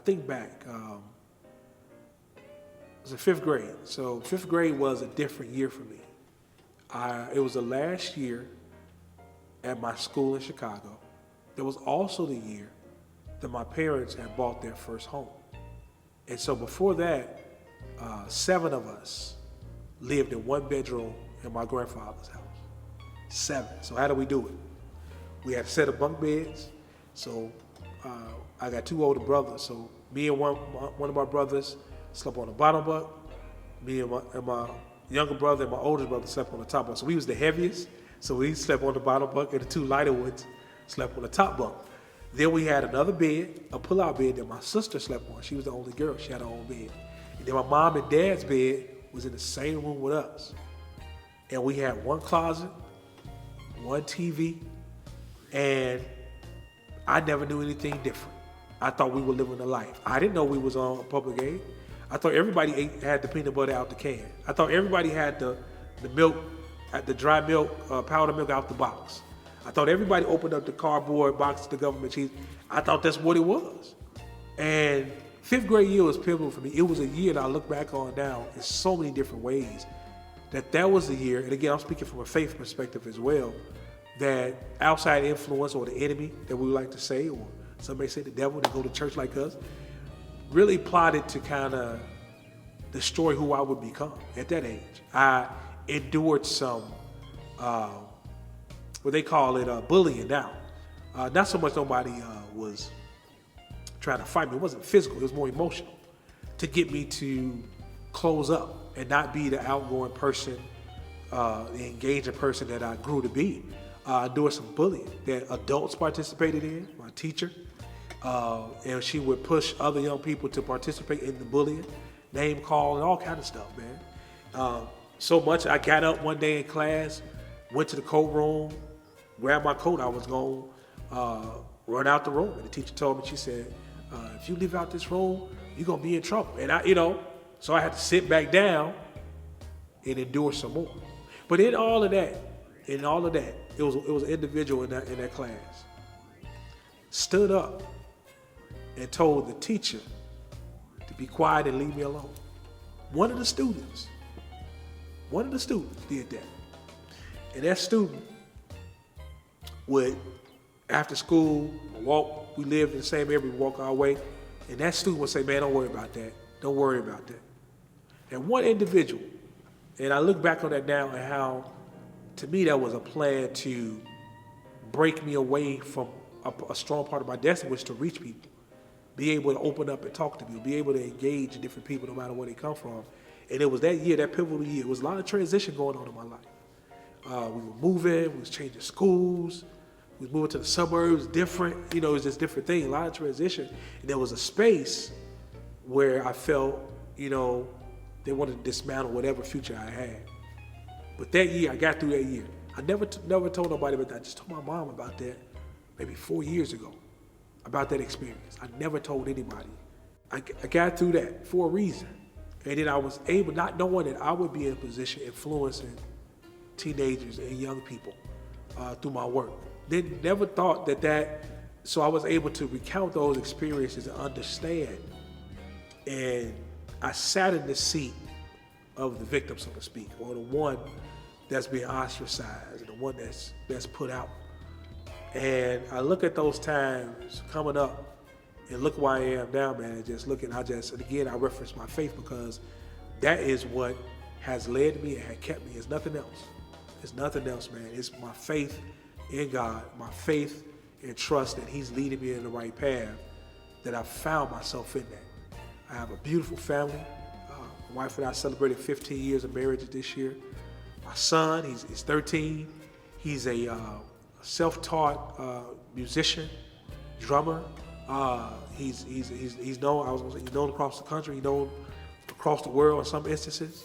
think back, it was in fifth grade. So fifth grade was a different year for me. It was the last year at my school in Chicago. It was also the year that my parents had bought their first home. And so before that, 7 of us lived in 1 bedroom in my grandfather's house. 7. So how do we do it? We had a set of bunk beds. So I got 2 older brothers. So me and one of my brothers slept on the bottom bunk. Me and my younger brother and my oldest brother slept on the top bunk. So we was the heaviest. So we slept on the bottom bunk, and the 2 lighter ones slept on the top bunk. Then we had another bed, a pull-out bed that my sister slept on. She was the only girl. She had her own bed. And then my mom and dad's bed was in the same room with us. And we had 1 closet, 1 TV, and I never knew anything different. I thought we were living a life. I didn't know we was on public aid. I thought everybody had the peanut butter out the can. I thought everybody had the milk, the dry milk, powder milk out the box. I thought everybody opened up the cardboard box, the government cheese. I thought that's what it was. And fifth grade year was pivotal for me. It was a year that I look back on now in so many different ways. That was a year, and again, I'm speaking from a faith perspective as well, that outside influence or the enemy that we like to say, or some may say the devil that go to church like us, really plotted to kind of destroy who I would become at that age. I endured some, what they call it, bullying now. Not so much nobody was trying to fight me. It wasn't physical, it was more emotional to get me to close up and not be the outgoing person, the engaging person that I grew to be. I endured some bullying that adults participated in, my teacher, and she would push other young people to participate in the bullying, name calling, all kind of stuff, man. So much, I got up one day in class, went to the coat room, grabbed my coat, I was going to run out the room. And the teacher told me, she said, if you leave out this room, you're going to be in trouble. And so I had to sit back down and endure some more. But in all of that, it was an individual in that class stood up and told the teacher to be quiet and leave me alone. One of the students did that. And that student would, after school, walk, we lived in the same area, we walk our way, and that student would say, man, don't worry about that. Don't worry about that. And one individual, and I look back on that now and how, to me, that was a plan to break me away from a strong part of my destiny, was to reach people, be able to open up and talk to people, be able to engage in different people no matter where they come from. And it was that year, that pivotal year, it was a lot of transition going on in my life. We were moving, we was changing schools, we was moving to the suburbs, different, it was just different things, a lot of transition. And there was a space where I felt, they wanted to dismantle whatever future I had. But that year, I got through that year. I never told nobody about that. I just told my mom about that maybe 4 years ago, about that experience. I never told anybody. I got through that for a reason. And then I was able, not knowing that I would be in a position influencing teenagers and young people through my work. Then never thought so I was able to recount those experiences and understand. And I sat in the seat of the victim, so to speak, or the one that's being ostracized and the one that's put out. And I look at those times coming up and look where I am now, man, and again, I reference my faith because that is what has led me and had kept me. It's nothing else. It's nothing else, man. It's my faith in God, my faith and trust that He's leading me in the right path, that I've found myself in that. I have a beautiful family. My wife and I celebrated 15 years of marriage this year. My son, he's 13. He's a self-taught musician, drummer. He's known. He's known across the country. He's known across the world in some instances.